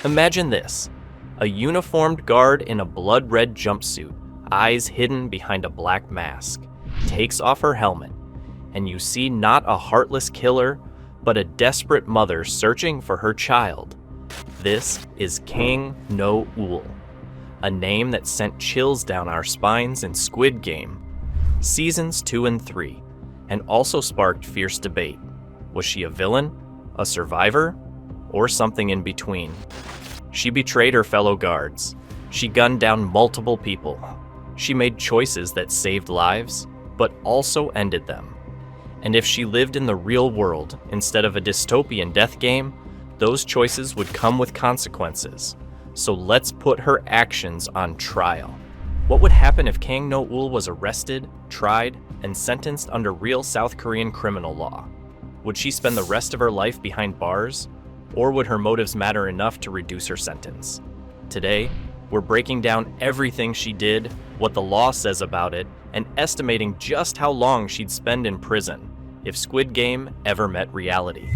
Imagine this: a uniformed guard in a blood-red jumpsuit, eyes hidden behind a black mask, takes off her helmet, and you see not a heartless killer, but a desperate mother searching for her child. This is Kang No Eul, a name that sent chills down our spines in Squid Game, Seasons 2 and 3, and also sparked fierce debate. Was she a villain, a survivor, or something in between? She betrayed her fellow guards. She gunned down multiple people. She made choices that saved lives, but also ended them. And if she lived in the real world instead of a dystopian death game, those choices would come with consequences. So let's put her actions on trial. What would happen if Kang No Eul was arrested, tried, and sentenced under real South Korean criminal law? Would she spend the rest of her life behind bars? Or would her motives matter enough to reduce her sentence? Today, we're breaking down everything she did, what the law says about it, and estimating just how long she'd spend in prison if Squid Game ever met reality.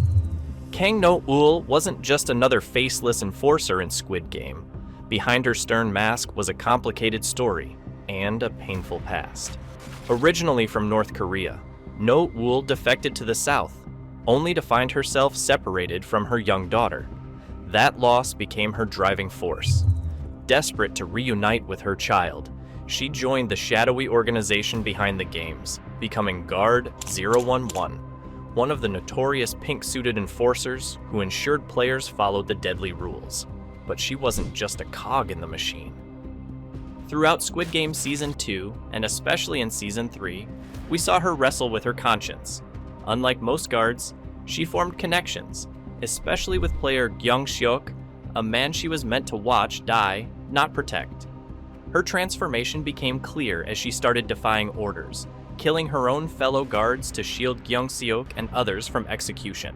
Kang No Eul wasn't just another faceless enforcer in Squid Game. Behind her stern mask was a complicated story and a painful past. Originally from North Korea, No Eul defected to the South, only to find herself separated from her young daughter. That loss became her driving force. Desperate to reunite with her child, she joined the shadowy organization behind the games, becoming Guard 011, one of the notorious pink-suited enforcers who ensured players followed the deadly rules. But she wasn't just a cog in the machine. Throughout Squid Game Season 2, and especially in Season 3, we saw her wrestle with her conscience. Unlike most guards, she formed connections, especially with player Kyung Seok, a man she was meant to watch die, not protect. Her transformation became clear as she started defying orders, killing her own fellow guards to shield Kyung Seok and others from execution.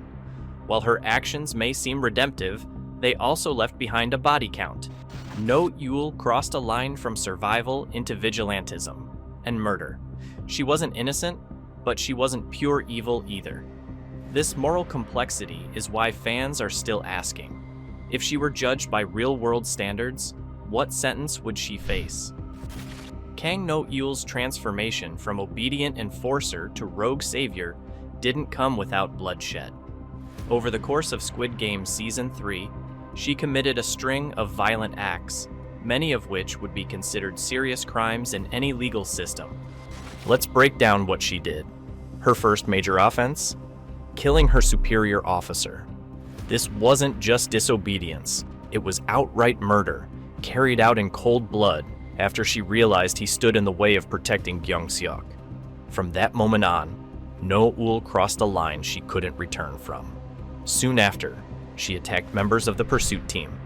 While her actions may seem redemptive, they also left behind a body count. No Eul crossed a line from survival into vigilantism and murder. She wasn't innocent, but she wasn't pure evil either. This moral complexity is why fans are still asking, if she were judged by real-world standards, what sentence would she face? Kang No Eul's transformation from obedient enforcer to rogue savior didn't come without bloodshed. Over the course of Squid Game Season 3, she committed a string of violent acts, many of which would be considered serious crimes in any legal system. Let's break down what she did. Her first major offense? Killing her superior officer. This wasn't just disobedience, it was outright murder, carried out in cold blood after she realized he stood in the way of protecting Kyung Seok. From that moment on, No Eul crossed a line she couldn't return from. Soon after, she attacked members of the pursuit team.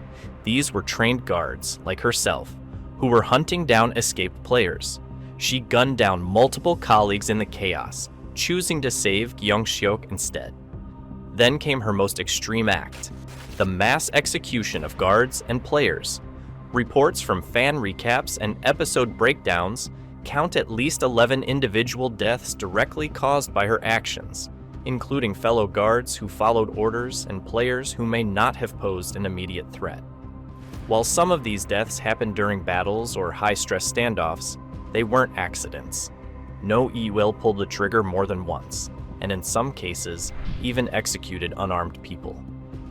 These were trained guards, like herself, who were hunting down escaped players. She gunned down multiple colleagues in the chaos, choosing to save Kyung Seok instead. Then came her most extreme act, the mass execution of guards and players. Reports from fan recaps and episode breakdowns count at least 11 individual deaths directly caused by her actions, including fellow guards who followed orders and players who may not have posed an immediate threat. While some of these deaths happened during battles or high-stress standoffs, they weren't accidents. No Eul pulled the trigger more than once, and in some cases, even executed unarmed people.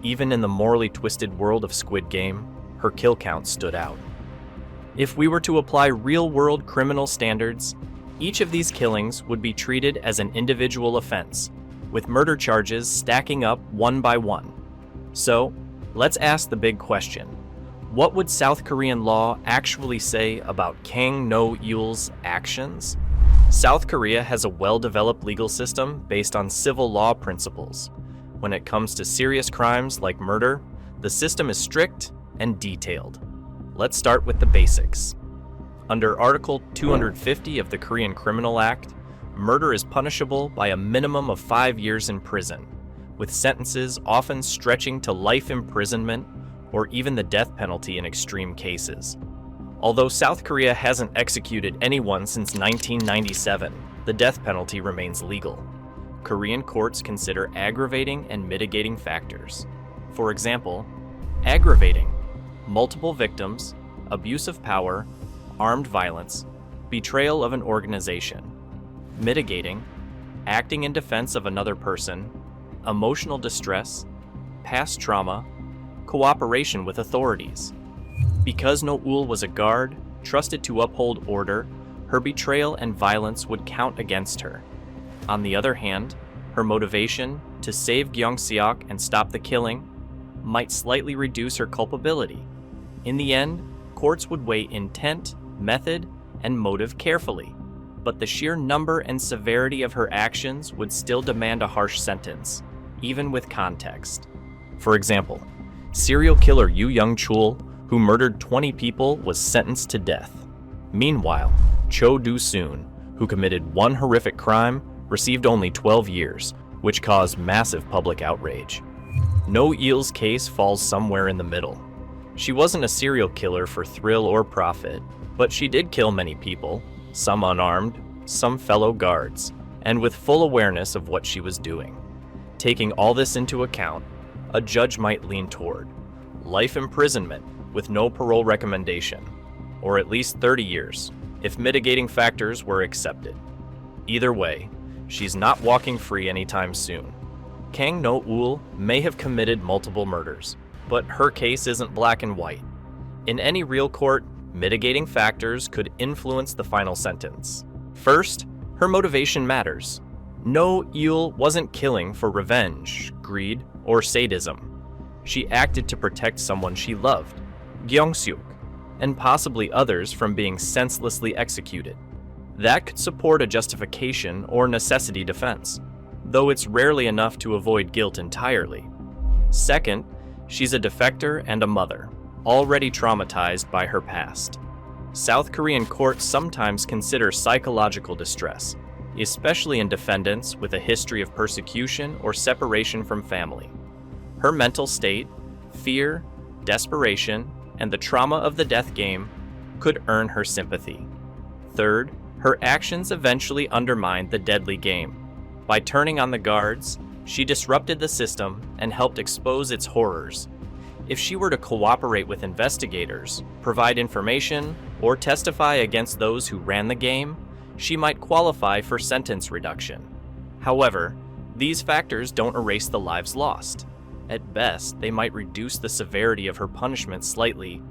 Even in the morally twisted world of Squid Game, her kill count stood out. If we were to apply real-world criminal standards, each of these killings would be treated as an individual offense, with murder charges stacking up one by one. So, let's ask the big question. What would South Korean law actually say about Kang No Eul's actions? South Korea has a well-developed legal system based on civil law principles. When it comes to serious crimes like murder, the system is strict and detailed. Let's start with the basics. Under Article 250 of the Korean Criminal Act, murder is punishable by a minimum of 5 years in prison, with sentences often stretching to life imprisonment or even the death penalty in extreme cases. Although South Korea hasn't executed anyone since 1997, the death penalty remains legal. Korean courts consider aggravating and mitigating factors. For example, aggravating multiple victims, abuse of power, armed violence, betrayal of an organization, mitigating, acting in defense of another person, emotional distress, past trauma, cooperation with authorities. Because No Eul was a guard, trusted to uphold order, her betrayal and violence would count against her. On the other hand, her motivation to save Gyeong-seok and stop the killing might slightly reduce her culpability. In the end, courts would weigh intent, method, and motive carefully, but the sheer number and severity of her actions would still demand a harsh sentence, even with context. For example, serial killer Yoo Young-chul, who murdered 20 people, was sentenced to death. Meanwhile, Cho Do-soon, who committed one horrific crime, received only 12 years, which caused massive public outrage. No Eul's case falls somewhere in the middle. She wasn't a serial killer for thrill or profit, but she did kill many people, some unarmed, some fellow guards, and with full awareness of what she was doing. Taking all this into account, a judge might lean toward life imprisonment with no parole recommendation, or at least 30 years, if mitigating factors were accepted. Either way, she's not walking free anytime soon. Kang No Eul may have committed multiple murders, but her case isn't black and white. In any real court, mitigating factors could influence the final sentence. First, her motivation matters. No Eul wasn't killing for revenge, greed, or sadism. She acted to protect someone she loved, Gyeong-seok, and possibly others from being senselessly executed. That could support a justification or necessity defense, though it's rarely enough to avoid guilt entirely. Second, she's a defector and a mother, already traumatized by her past. South Korean courts sometimes consider psychological distress, especially in defendants with a history of persecution or separation from family. Her mental state, fear, desperation, and the trauma of the death game could earn her sympathy. Third, her actions eventually undermined the deadly game. By turning on the guards, she disrupted the system and helped expose its horrors. If she were to cooperate with investigators, provide information, or testify against those who ran the game, she might qualify for sentence reduction. However, these factors don't erase the lives lost. At best, they might reduce the severity of her punishment slightly,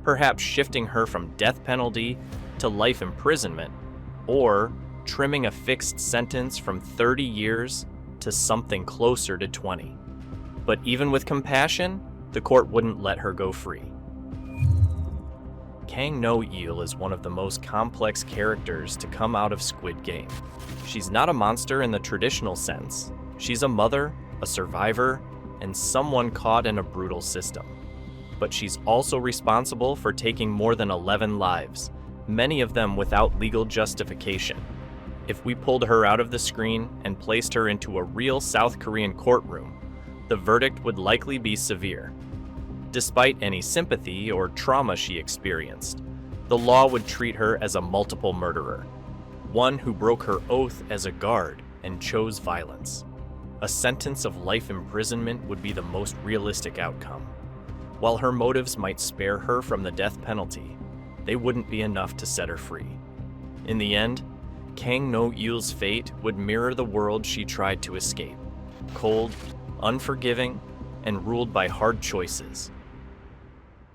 perhaps shifting her from death penalty to life imprisonment, or trimming a fixed sentence from 30 years to something closer to 20. But even with compassion, the court wouldn't let her go free. Kang No Eul is one of the most complex characters to come out of Squid Game. She's not a monster in the traditional sense. She's a mother, a survivor, and someone caught in a brutal system. But she's also responsible for taking more than 11 lives, many of them without legal justification. If we pulled her out of the screen and placed her into a real South Korean courtroom, the verdict would likely be severe. Despite any sympathy or trauma she experienced, the law would treat her as a multiple murderer, one who broke her oath as a guard and chose violence. A sentence of life imprisonment would be the most realistic outcome. While her motives might spare her from the death penalty, they wouldn't be enough to set her free. In the end, Kang No Eul's fate would mirror the world she tried to escape: cold, unforgiving, and ruled by hard choices.